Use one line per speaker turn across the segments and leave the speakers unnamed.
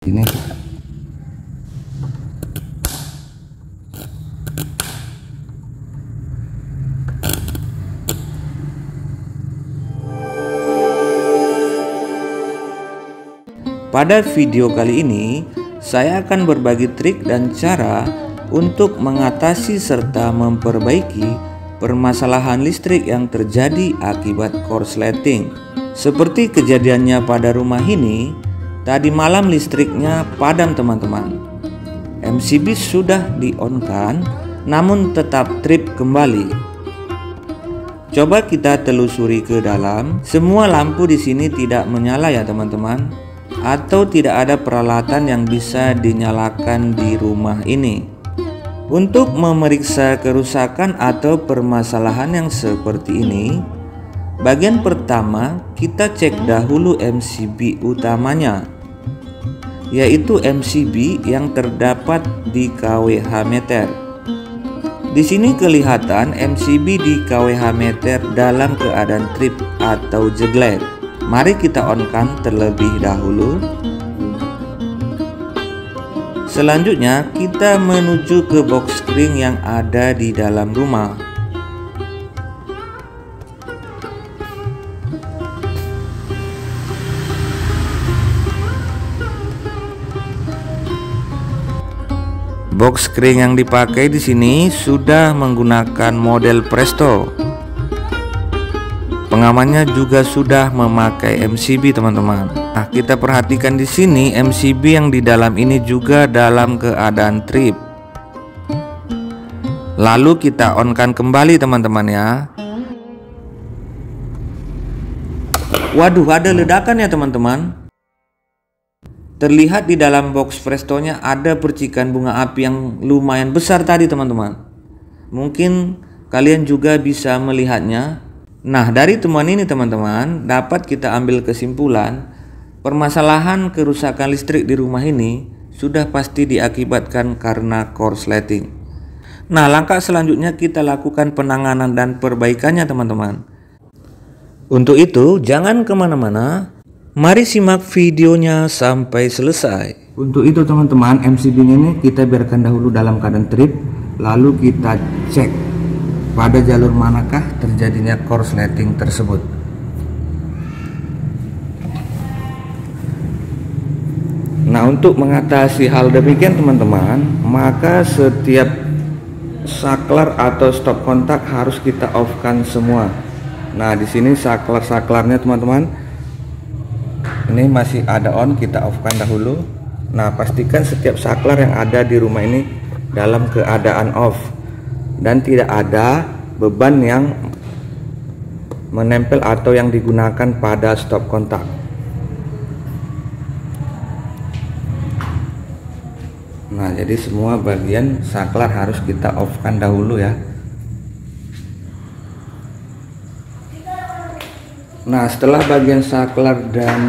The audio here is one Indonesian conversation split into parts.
ini. Pada video kali ini, saya akan berbagi trik dan cara untuk mengatasi serta memperbaiki permasalahan listrik yang terjadi akibat korsleting. Seperti kejadiannya pada rumah ini, tadi malam listriknya padam teman-teman. MCB sudah di-on-kan, namun tetap trip kembali. Coba kita telusuri ke dalam. Semua lampu di sini tidak menyala ya teman-teman, atau tidak ada peralatan yang bisa dinyalakan di rumah ini. Untuk memeriksa kerusakan atau permasalahan yang seperti ini, bagian pertama kita cek dahulu MCB utamanya, yaitu MCB yang terdapat di KWH meter. Di sini kelihatan MCB di KWH meter dalam keadaan trip atau jeglet. Mari kita on-kan terlebih dahulu. Selanjutnya kita menuju ke box spring yang ada di dalam rumah. Box spring yang dipakai di sini sudah menggunakan model Presto. Pengamannya juga sudah memakai MCB teman-teman. Nah, kita perhatikan di sini MCB yang di dalam ini juga dalam keadaan trip. Lalu kita on-kan kembali teman-teman ya. Waduh, ada ledakan ya teman-teman. Terlihat di dalam box Prestonya ada percikan bunga api yang lumayan besar tadi teman-teman. Mungkin kalian juga bisa melihatnya. Nah, dari temuan ini teman-teman dapat kita ambil kesimpulan permasalahan kerusakan listrik di rumah ini sudah pasti diakibatkan karena korsleting. Nah, langkah selanjutnya kita lakukan penanganan dan perbaikannya teman-teman. Untuk itu jangan kemana-mana, mari simak videonya sampai selesai. Untuk itu teman-teman, MCB ini kita biarkan dahulu dalam keadaan trip, lalu kita cek pada jalur manakah terjadinya korsleting tersebut. Nah, untuk mengatasi hal demikian teman-teman, maka setiap saklar atau stop kontak harus kita off-kan semua. Nah, di sini saklarnya teman-teman, ini masih ada on, kita off-kan dahulu. Nah, pastikan setiap saklar yang ada di rumah ini dalam keadaan off dan tidak ada beban yang menempel atau yang digunakan pada stop kontak. Nah, jadi semua bagian saklar harus kita off-kan dahulu ya. Nah, setelah bagian saklar dan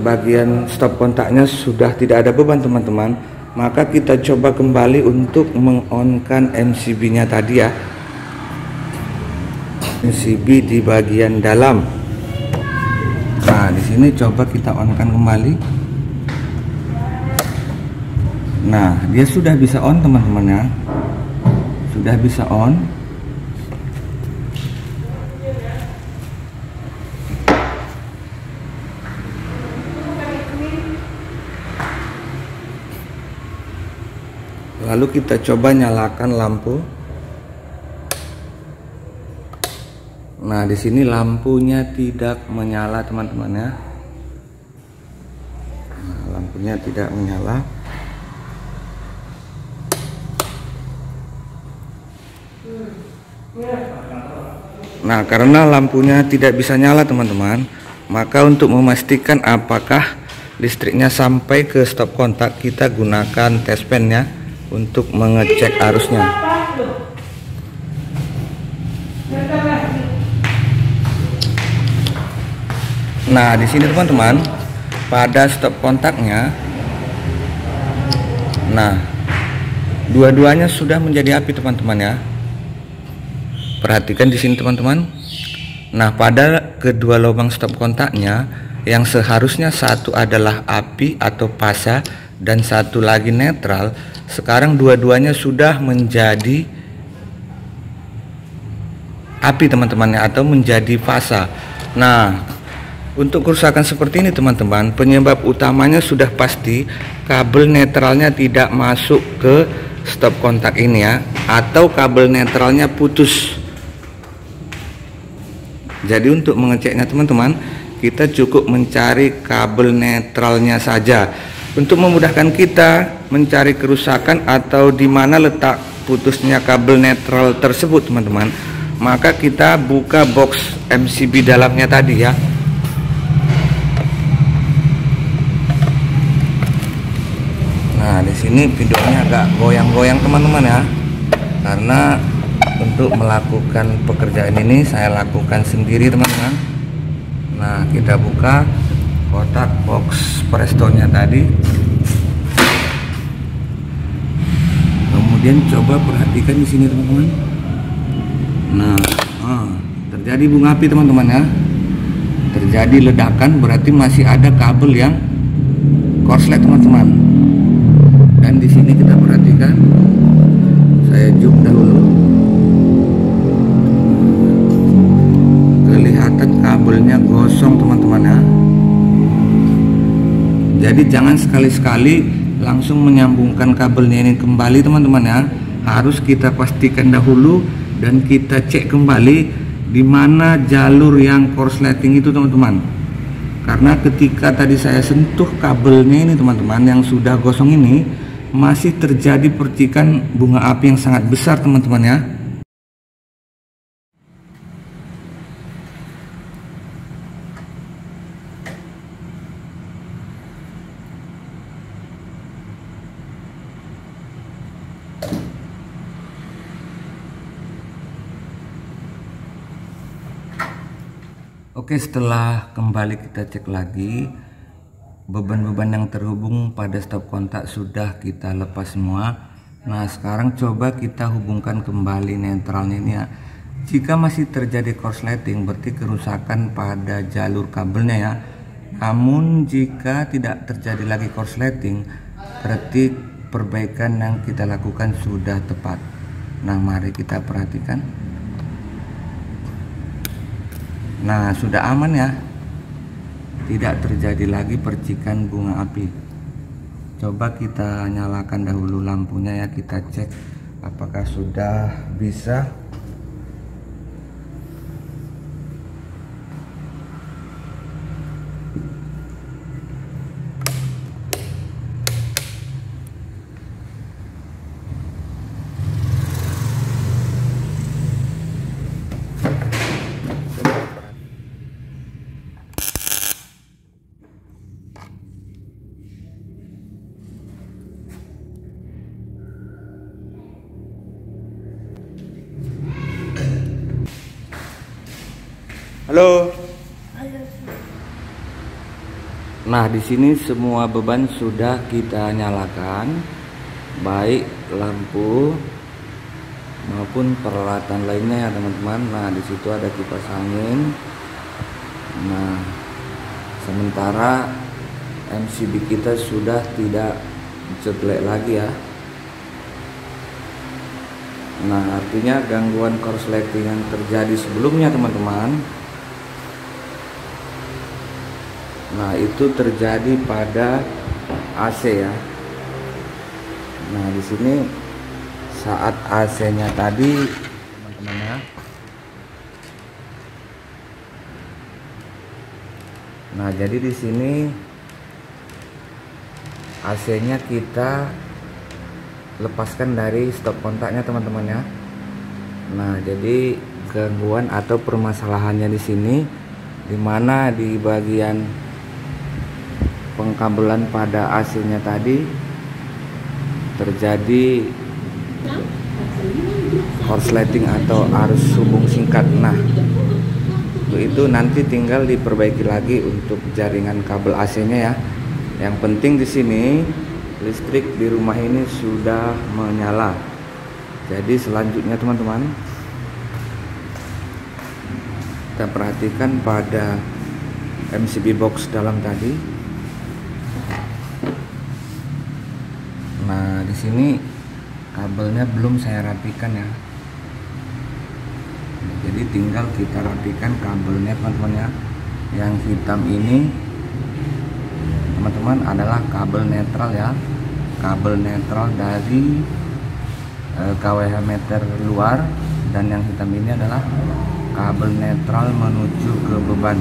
bagian stop kontaknya sudah tidak ada beban teman-teman, maka kita coba kembali untuk meng-on-kan MCB-nya tadi ya. MCB di bagian dalam. Nah, di sini coba kita on-kan kembali. Nah, dia sudah bisa on teman-teman ya. Sudah bisa on. Lalu kita coba nyalakan lampu. Nah, di sini lampunya tidak menyala teman-teman ya. Nah, lampunya tidak menyala. Nah, karena lampunya tidak bisa nyala teman-teman, maka untuk memastikan apakah listriknya sampai ke stop kontak, kita gunakan test pen ya untuk mengecek arusnya. Nah, di sini teman-teman, pada stop kontaknya, nah, dua-duanya sudah menjadi api teman-teman ya. Perhatikan di sini teman-teman. Nah, pada kedua lubang stop kontaknya yang seharusnya satu adalah api atau fasa dan satu lagi netral, sekarang dua-duanya sudah menjadi api teman-teman, atau menjadi fasa. Nah, untuk kerusakan seperti ini teman-teman, penyebab utamanya sudah pasti kabel netralnya tidak masuk ke stop kontak ini ya, atau kabel netralnya putus. Jadi untuk mengeceknya teman-teman, kita cukup mencari kabel netralnya saja. Untuk memudahkan kita mencari kerusakan atau di mana letak putusnya kabel netral tersebut teman-teman, maka kita buka box MCB dalamnya tadi ya. Nah, di sini videonya agak goyang-goyang teman-teman ya, karena untuk melakukan pekerjaan ini saya lakukan sendiri teman-teman. Nah, kita buka kotak box prestonya tadi, kemudian coba perhatikan di sini teman-teman. Nah, terjadi bunga api teman-teman ya, terjadi ledakan, berarti masih ada kabel yang korslet teman-teman. Dan di sini kita perhatikan, saya zoom dahulu, kelihatan kabelnya gosong teman-teman ya. Jadi jangan sekali-sekali langsung menyambungkan kabelnya ini kembali teman-teman ya. Harus kita pastikan dahulu dan kita cek kembali di mana jalur yang korsleting itu teman-teman. Karena ketika tadi saya sentuh kabelnya ini teman-teman yang sudah gosong ini, masih terjadi percikan bunga api yang sangat besar teman-teman ya. Oke, setelah kembali kita cek lagi, beban-beban yang terhubung pada stop kontak sudah kita lepas semua. Nah, sekarang coba kita hubungkan kembali netralnya ini ya. Jika masih terjadi korsleting, berarti kerusakan pada jalur kabelnya ya. Namun jika tidak terjadi lagi korsleting, berarti perbaikan yang kita lakukan sudah tepat. Nah, mari kita perhatikan. Nah, sudah aman ya, tidak terjadi lagi percikan bunga api. Coba kita nyalakan dahulu lampunya ya, kita cek apakah sudah bisa. Halo. Nah, di sini semua beban sudah kita nyalakan, baik lampu maupun peralatan lainnya ya teman-teman. Nah, di situ ada kipas angin. Nah, sementara MCB kita sudah tidak jelek lagi ya. Nah, artinya gangguan korsleting yang terjadi sebelumnya teman-teman, nah itu terjadi pada AC ya. Nah, di sini saat AC-nya tadi teman-teman ya. Nah, jadi di sini AC-nya kita lepaskan dari stop kontaknya teman-teman ya. Nah, jadi gangguan atau permasalahannya di sini, dimana di bagian pengkabelan pada AC-nya tadi terjadi korsleting atau arus hubung singkat. Nah, itu nanti tinggal diperbaiki lagi untuk jaringan kabel AC-nya ya. Yang penting di sini listrik di rumah ini sudah menyala. Jadi selanjutnya teman-teman, kita perhatikan pada MCB box dalam tadi. Nah, di sini kabelnya belum saya rapikan ya. Jadi tinggal kita rapikan kabelnya teman-teman ya. Yang hitam ini teman-teman adalah kabel netral ya. Kabel netral dari kWh meter luar, dan yang hitam ini adalah kabel netral menuju ke beban.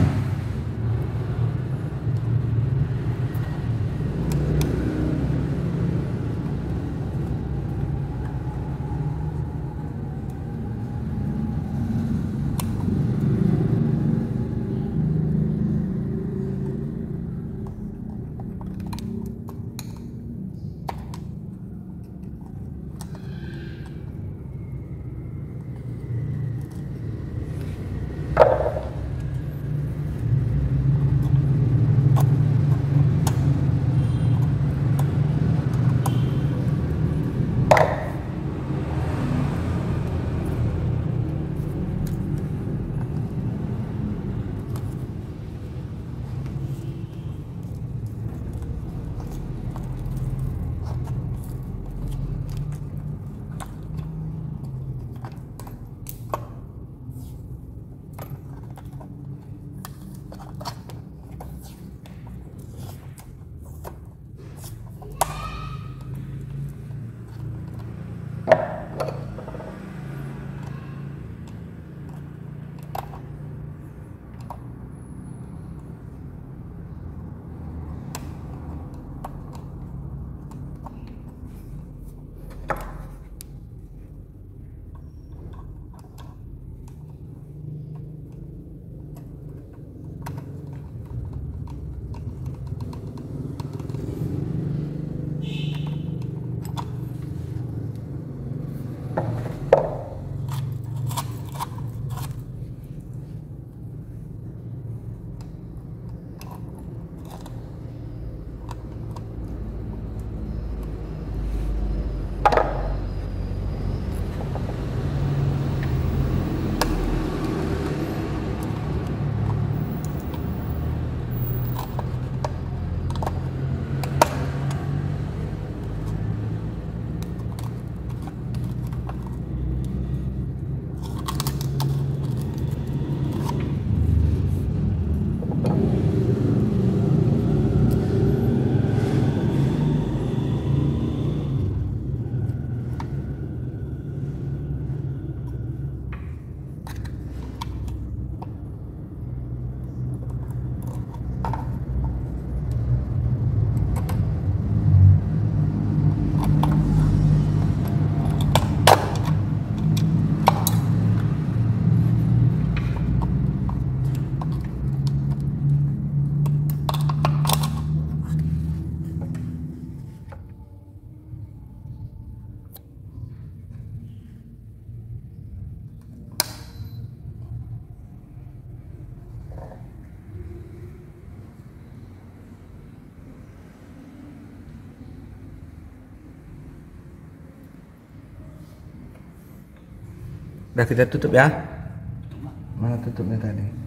Udah kita tutup ya. Mana tutupnya tadi?